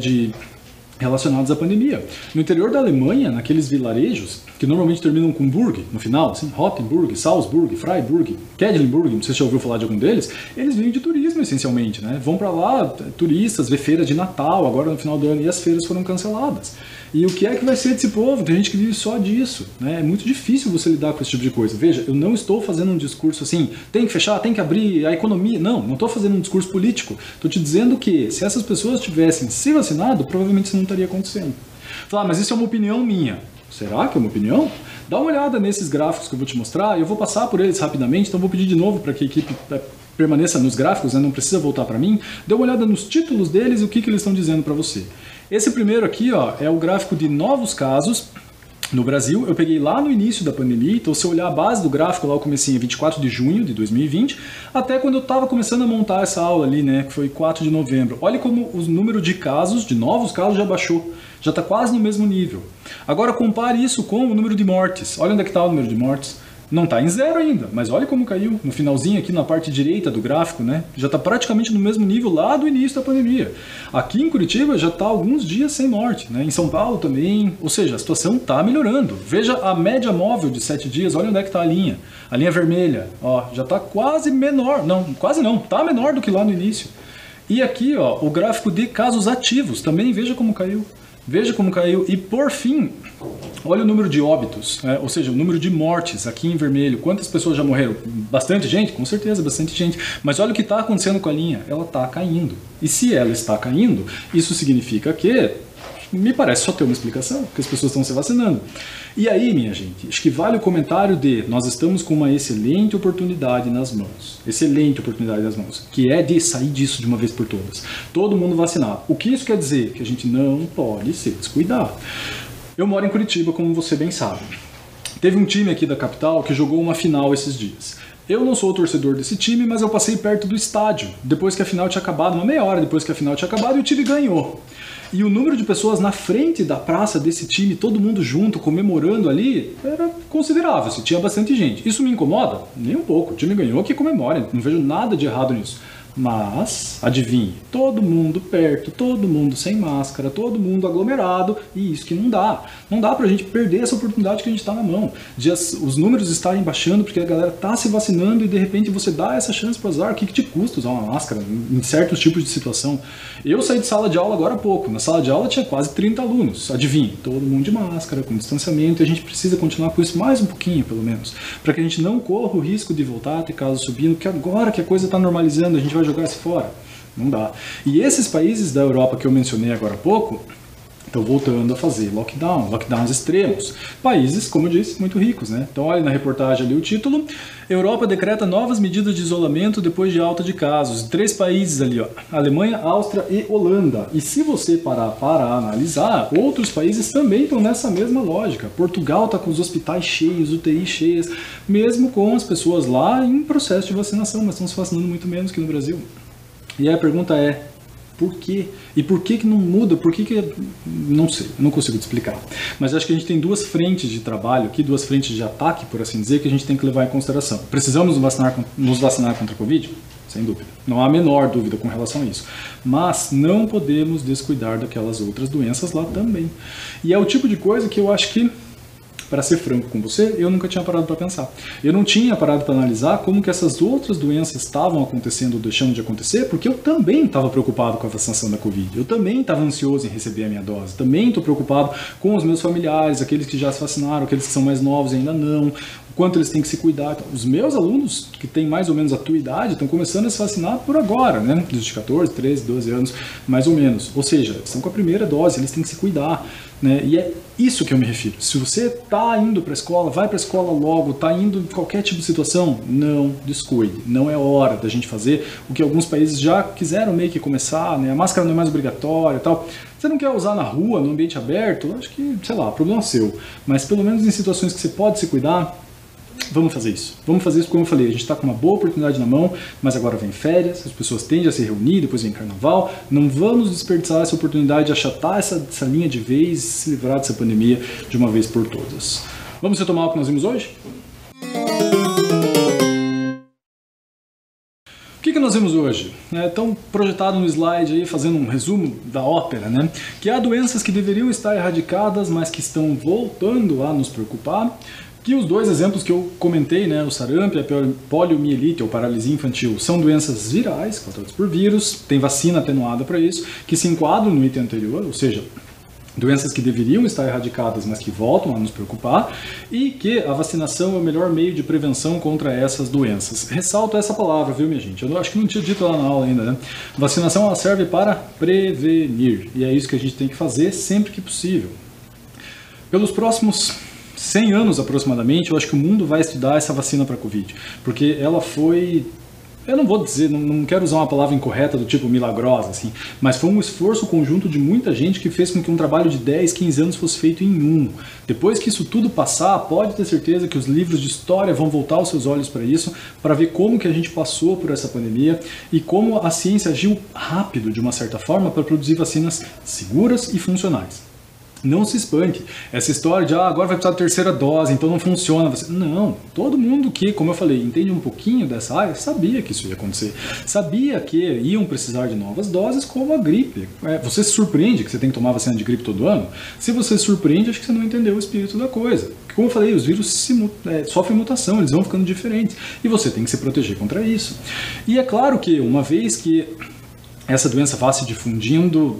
Speaker 1: relacionados à pandemia. No interior da Alemanha, naqueles vilarejos, que normalmente terminam com Burg no final, assim, Rottenburg, Salzburg, Freiburg, Quedlinburg, não sei se já ouviu falar de algum deles, eles vêm de turismo essencialmente, né? Vão para lá turistas, ver feira de Natal, agora no final do ano, e as feiras foram canceladas. E o que é que vai ser desse povo? Tem gente que vive só disso, né? É muito difícil você lidar com esse tipo de coisa. Veja, eu não estou fazendo um discurso assim, tem que fechar, tem que abrir a economia. Não estou fazendo um discurso político. Estou te dizendo que se essas pessoas tivessem se vacinado, provavelmente isso não estaria acontecendo. Falar, mas isso é uma opinião minha. Será que é uma opinião? Dá uma olhada nesses gráficos que eu vou te mostrar, eu vou passar por eles rapidamente, então vou pedir de novo para que a equipe permaneça nos gráficos, né? Não precisa voltar para mim. Dê uma olhada nos títulos deles e o que eles estão dizendo para você. Esse primeiro aqui, ó, é o gráfico de novos casos no Brasil. Eu peguei lá no início da pandemia, então se eu olhar a base do gráfico, lá eu comecei em 24 de junho de 2020, até quando eu estava começando a montar essa aula ali, né, que foi 4 de novembro. Olha como o número de casos, de novos casos, já baixou. Já está quase no mesmo nível. Agora compare isso com o número de mortes. Olha onde é que está o número de mortes. Não está em zero ainda, mas olha como caiu. No finalzinho aqui na parte direita do gráfico, né? Já está praticamente no mesmo nível lá do início da pandemia. Aqui em Curitiba já está alguns dias sem morte, né? Em São Paulo também. Ou seja, a situação está melhorando. Veja a média móvel de 7 dias, olha onde é que está a linha. A linha vermelha, ó, já está quase menor. Não, quase não, está menor do que lá no início. E aqui, ó, o gráfico de casos ativos, também veja como caiu. Veja como caiu. E por fim, olha o número de óbitos, né? Ou seja, o número de mortes aqui em vermelho. Quantas pessoas já morreram? Bastante gente? Com certeza, bastante gente. Mas olha o que está acontecendo com a linha. Ela está caindo. E se ela está caindo, isso significa que, me parece só ter uma explicação, que as pessoas estão se vacinando. E aí, minha gente, acho que vale o comentário de nós estamos com uma excelente oportunidade nas mãos. Excelente oportunidade nas mãos, que é de sair disso de uma vez por todas. Todo mundo vacinado. O que isso quer dizer? Que a gente não pode se descuidar. Eu moro em Curitiba, como você bem sabe. Teve um time aqui da capital que jogou uma final esses dias. Eu não sou o torcedor desse time, mas eu passei perto do estádio, depois que a final tinha acabado, uma meia hora depois que a final tinha acabado, e o time ganhou. E o número de pessoas na frente da praça desse time, todo mundo junto, comemorando ali, era considerável, assim, tinha bastante gente. Isso me incomoda? Nem um pouco. O time ganhou, que comemore, não vejo nada de errado nisso. Mas, adivinhe, todo mundo perto, todo mundo sem máscara, todo mundo aglomerado, e isso que não dá. Não dá pra gente perder essa oportunidade que a gente tá na mão. De os números estarem baixando porque a galera tá se vacinando e de repente você dá essa chance pro azar. O que te custa usar uma máscara em certos tipos de situação? Eu saí de sala de aula agora há pouco. Na sala de aula tinha quase 30 alunos. Adivinhe, todo mundo de máscara, com distanciamento, e a gente precisa continuar com isso mais um pouquinho, pelo menos, para que a gente não corra o risco de voltar a ter casos subindo, porque agora que a coisa tá normalizando, a gente vai jogar isso fora. Não dá. E esses países da Europa que eu mencionei agora há pouco estão voltando a fazer lockdowns extremos. Países, como eu disse, muito ricos, né? Então olha na reportagem ali o título: Europa decreta novas medidas de isolamento depois de alta de casos. 3 países ali, ó: Alemanha, Áustria e Holanda. E se você parar para analisar, outros países também estão nessa mesma lógica. Portugal está com os hospitais cheios, UTI cheias, mesmo com as pessoas lá em processo de vacinação, mas estão se vacinando muito menos que no Brasil. E aí a pergunta é: por quê? E por que não muda? Por que não sei, não consigo te explicar. Mas acho que a gente tem 2 frentes de trabalho aqui, 2 frentes de ataque, por assim dizer, que a gente tem que levar em consideração. Precisamos nos vacinar contra a Covid? Sem dúvida. Não há a menor dúvida com relação a isso. Mas não podemos descuidar daquelas outras doenças lá também. E é o tipo de coisa que eu acho que, para ser franco com você, eu nunca tinha parado para pensar. Eu não tinha parado para analisar como que essas outras doenças estavam acontecendo ou deixando de acontecer, porque eu também estava preocupado com a vacinação da Covid. Eu também estava ansioso em receber a minha dose. Também estou preocupado com os meus familiares, aqueles que já se vacinaram, aqueles que são mais novos e ainda não. quanto eles têm que se cuidar. Então, os meus alunos, que têm mais ou menos a tua idade, estão começando a se vacinar por agora, né? De 14, 13, 12 anos, mais ou menos. Ou seja, estão com a primeira dose, eles têm que se cuidar, né? E é isso que eu me refiro. Se você está indo para a escola, vai para a escola logo, está indo em qualquer tipo de situação, não descuide. Não é hora da gente fazer o que alguns países já quiseram meio que começar, né? A máscara não é mais obrigatória e tal. Você não quer usar na rua, no ambiente aberto? Acho que, sei lá, problema seu. Mas pelo menos em situações que você pode se cuidar, vamos fazer isso. Vamos fazer isso, como eu falei, a gente está com uma boa oportunidade na mão, mas agora vem férias, as pessoas tendem a se reunir, depois vem carnaval. Não vamos desperdiçar essa oportunidade de achatar essa linha de vez e se livrar dessa pandemia de uma vez por todas. Vamos retomar o que nós vimos hoje? O que nós vimos hoje? Estão projetado no slide aí, fazendo um resumo da ópera, né? Que há doenças que deveriam estar erradicadas, mas que estão voltando a nos preocupar. Que os dois exemplos que eu comentei, né, o sarampo e a poliomielite, ou paralisia infantil, são doenças virais, causadas por vírus, tem vacina atenuada para isso, que se enquadram no item anterior, ou seja, doenças que deveriam estar erradicadas, mas que voltam a nos preocupar, e que a vacinação é o melhor meio de prevenção contra essas doenças. Ressalto essa palavra, viu, minha gente? Eu acho que não tinha dito lá na aula ainda, né? Vacinação ela serve para prevenir, e é isso que a gente tem que fazer sempre que possível. Pelos próximos 100 anos aproximadamente, eu acho que o mundo vai estudar essa vacina para a Covid, porque ela foi, eu não vou dizer, não quero usar uma palavra incorreta do tipo milagrosa, assim, mas foi um esforço conjunto de muita gente que fez com que um trabalho de 10, 15 anos fosse feito em um. Depois que isso tudo passar, pode ter certeza que os livros de história vão voltar os seus olhos para isso, para ver como que a gente passou por essa pandemia e como a ciência agiu rápido, de uma certa forma, para produzir vacinas seguras e funcionais. Não se espante. Essa história de agora vai precisar da terceira dose, então não funciona. Não, todo mundo que, como eu falei, entende um pouquinho dessa área, sabia que isso ia acontecer. Sabia que iam precisar de novas doses, como a gripe. Você se surpreende que você tem que tomar vacina de gripe todo ano? Se você se surpreende, acho que você não entendeu o espírito da coisa. Como eu falei, os vírus sofrem mutação, eles vão ficando diferentes. E você tem que se proteger contra isso. E é claro que, uma vez que essa doença vá se difundindo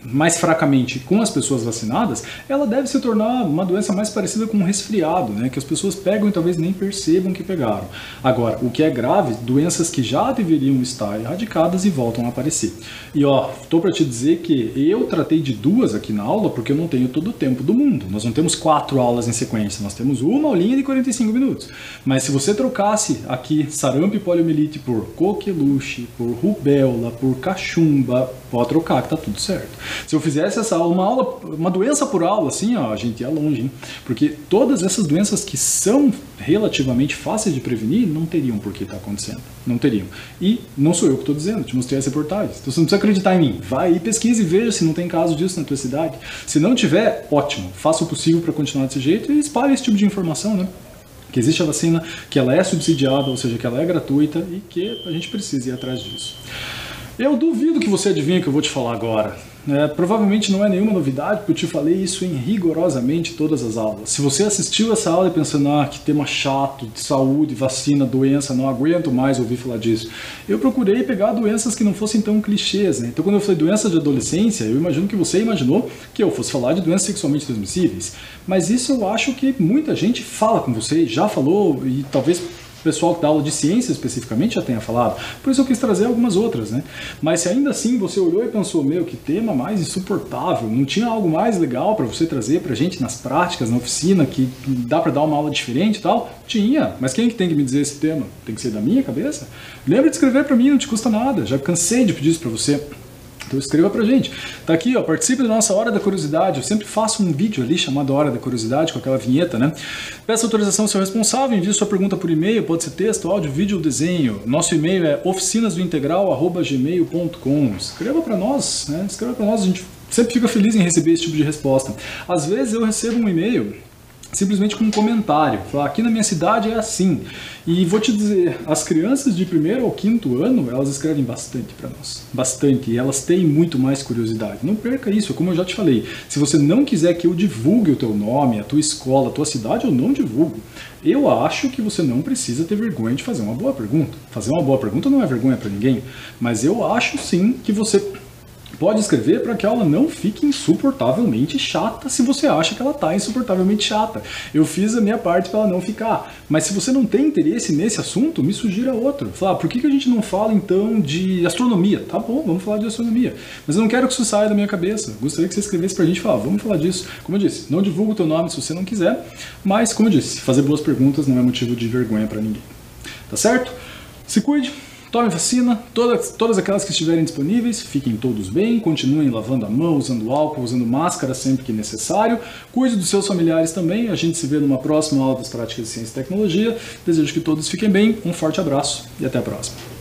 Speaker 1: mais fracamente com as pessoas vacinadas, ela deve se tornar uma doença mais parecida com um resfriado, né? Que as pessoas pegam e talvez nem percebam que pegaram. Agora, o que é grave, doenças que já deveriam estar erradicadas e voltam a aparecer. E estou para te dizer que eu tratei de 2 aqui na aula porque eu não tenho todo o tempo do mundo. Nós não temos 4 aulas em sequência, nós temos uma aulinha de 45 minutos. Mas se você trocasse aqui sarampo e poliomielite por coqueluche, por rubéola, por cachumba, pode trocar que tá tudo certo. Se eu fizesse essa aula, uma doença por aula, assim, a gente ia longe, hein? Porque todas essas doenças que são relativamente fáceis de prevenir, não teriam por que estar acontecendo. Não teriam. E não sou eu que estou dizendo, te mostrei as reportagens. Então você não precisa acreditar em mim. Vai e pesquise e veja se não tem caso disso na tua cidade. Se não tiver, ótimo. Faça o possível para continuar desse jeito e espalhe esse tipo de informação, né? Que existe a vacina, que ela é subsidiada, ou seja, que ela é gratuita e que a gente precisa ir atrás disso. Eu duvido que você adivinhe o que eu vou te falar agora. Provavelmente não é nenhuma novidade, porque eu te falei isso em rigorosamente todas as aulas. Se você assistiu essa aula e pensando, que tema chato, de saúde, vacina, doença, não aguento mais ouvir falar disso. Eu procurei pegar doenças que não fossem tão clichês, né? Então quando eu falei doença de adolescência, eu imagino que você imaginou que eu fosse falar de doenças sexualmente transmissíveis. Mas isso eu acho que muita gente fala com você, já falou e talvez o pessoal que dá aula de ciência especificamente já tenha falado, por isso eu quis trazer algumas outras, né? Mas se ainda assim você olhou e pensou, que tema mais insuportável, não tinha algo mais legal para você trazer pra gente nas práticas, na oficina, que dá para dar uma aula diferente e tal? Tinha, mas quem que tem que me dizer esse tema? Tem que ser da minha cabeça? Lembra de escrever para mim, não te custa nada, já cansei de pedir isso para você. Então escreva pra gente. Tá aqui, participe da nossa Hora da Curiosidade. Eu sempre faço um vídeo ali chamado Hora da Curiosidade, com aquela vinheta, né? Peça autorização ao seu responsável, envie sua pergunta por e-mail, pode ser texto, áudio, vídeo ou desenho. Nosso e-mail é oficinasdointegral@gmail.com. Escreva pra nós, né? Escreva pra nós, a gente sempre fica feliz em receber esse tipo de resposta. Às vezes eu recebo um e-mail simplesmente com um comentário, falar, aqui na minha cidade é assim. E vou te dizer, as crianças de 1º ao 5º ano, elas escrevem bastante para nós. Bastante. E elas têm muito mais curiosidade. Não perca isso, como eu já te falei. Se você não quiser que eu divulgue o teu nome, a tua escola, a tua cidade, eu não divulgo. Eu acho que você não precisa ter vergonha de fazer uma boa pergunta. Fazer uma boa pergunta não é vergonha para ninguém. Mas eu acho sim que você Pode escrever para que a aula não fique insuportavelmente chata se você acha que ela está insuportavelmente chata. Eu fiz a minha parte para ela não ficar. Mas se você não tem interesse nesse assunto, me sugira outro. Fala, por que a gente não fala então de astronomia? Tá bom, vamos falar de astronomia. Mas eu não quero que isso saia da minha cabeça. Gostaria que você escrevesse pra gente e falar, vamos falar disso. Como eu disse, não divulga o teu nome se você não quiser, mas como eu disse, fazer boas perguntas não é motivo de vergonha para ninguém. Tá certo? Se cuide. Tome vacina, todas aquelas que estiverem disponíveis, fiquem todos bem, continuem lavando a mão, usando álcool, usando máscara sempre que necessário. Cuide dos seus familiares também, a gente se vê numa próxima aula das práticas de ciência e tecnologia. Desejo que todos fiquem bem, um forte abraço e até a próxima.